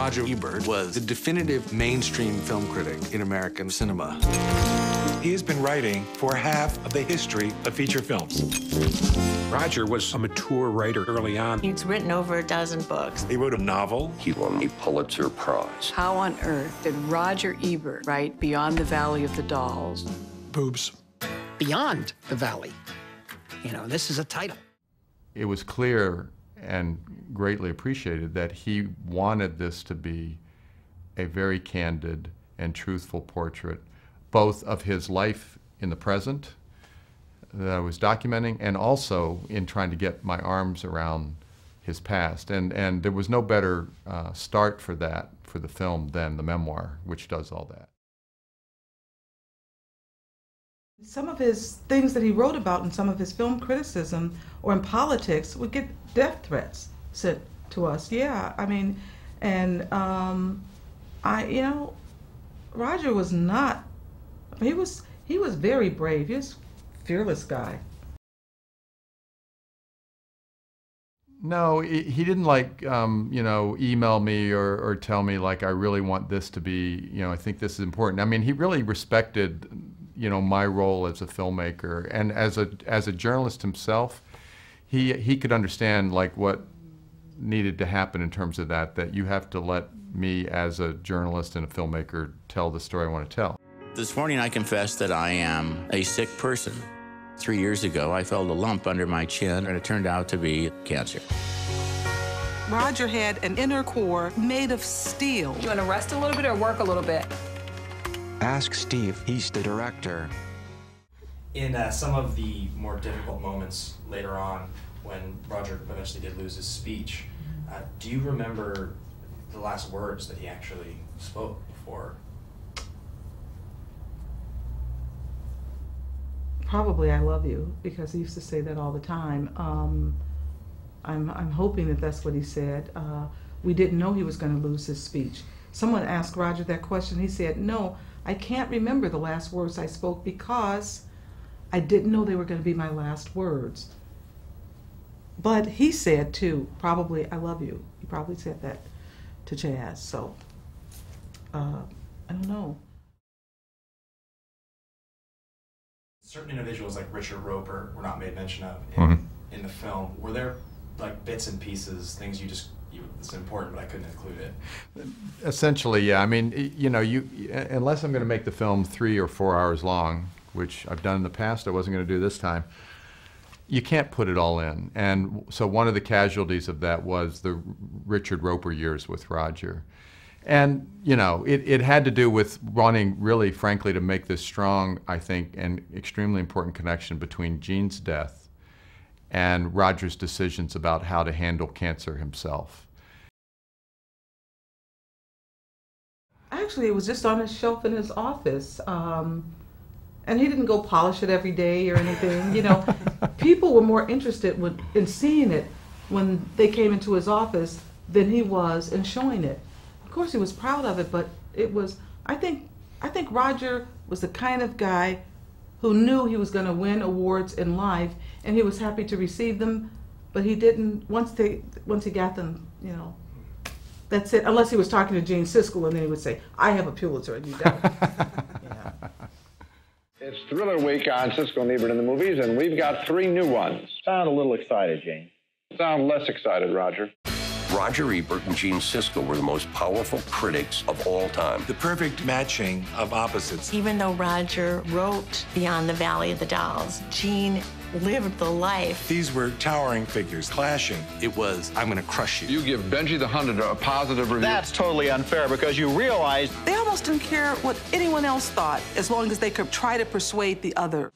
Roger Ebert was the definitive mainstream film critic in American cinema. He has been writing for half of the history of feature films. Roger was a mature writer early on. He's written over a dozen books. He wrote a novel. He won a Pulitzer Prize. How on earth did Roger Ebert write Beyond the Valley of the Dolls? Boobs. Beyond the Valley. You know, this is a title. It was clear and greatly appreciated that he wanted this to be a very candid and truthful portrait, both of his life in the present that I was documenting, and also in trying to get my arms around his past. And there was no better start for that, for the film, than the memoir, which does all that. Some of his things that he wrote about in some of his film criticism or in politics would get death threats sent to us. Yeah, I mean, and you know, Roger was not, he was very brave. He was a fearless guy. No, he didn't like, you know, email me or tell me like, I really want this to be, you know, I think this is important. I mean, he really respected, you know, my role as a filmmaker, and as a journalist himself, he could understand like what needed to happen in terms of that you have to let me as a journalist and a filmmaker tell the story I want to tell. This morning I confess that I am a sick person. 3 years ago I felt a lump under my chin and it turned out to be cancer. Roger had an inner core made of steel. You want to rest a little bit or work a little bit? Ask Steve, he's the director. In some of the more difficult moments later on, when Roger eventually did lose his speech, do you remember the last words that he actually spoke before? Probably "I love you," because he used to say that all the time. I'm hoping that that's what he said. We didn't know he was going to lose his speech. Someone asked Roger that question. He said, "No, I can't remember the last words I spoke because I didn't know they were going to be my last words." But he said too, probably "I love you." He probably said that to Jazz. So I don't know. Certain individuals like Richard Roper were not made mention of in the film. Were there like bits and pieces, things it's important, but I couldn't include it? Essentially, yeah. I mean, you know, unless I'm going to make the film 3 or 4 hours long, which I've done in the past, I wasn't going to do this time, you can't put it all in. And so one of the casualties of that was the Richard Roper years with Roger. And, you know, it had to do with wanting, really, frankly, to make this strong, I think, and extremely important connection between Gene's death and Roger's decisions about how to handle cancer himself. Actually, it was just on a shelf in his office. And he didn't go polish it every day or anything. You know, people were more interested in seeing it when they came into his office than he was in showing it. Of course, he was proud of it, but it was, I think Roger was the kind of guy who knew he was going to win awards in life, and he was happy to receive them, but he didn't, once he got them, you know, that's it, unless he was talking to Gene Siskel, and then he would say, "I have a Pulitzer, and you don't." Yeah. It's Thriller Week on Siskel and Ebert in the movies, and we've got 3 new ones. Sound a little excited, Gene. Sound less excited, Roger. Roger Ebert and Gene Siskel were the most powerful critics of all time. The perfect matching of opposites. Even though Roger wrote Beyond the Valley of the Dolls, Gene lived the life. These were towering figures, clashing. It was, "I'm going to crush you." You give Benji the Hunter a positive review. That's totally unfair because you realize They almost didn't care what anyone else thought as long as they could try to persuade the other.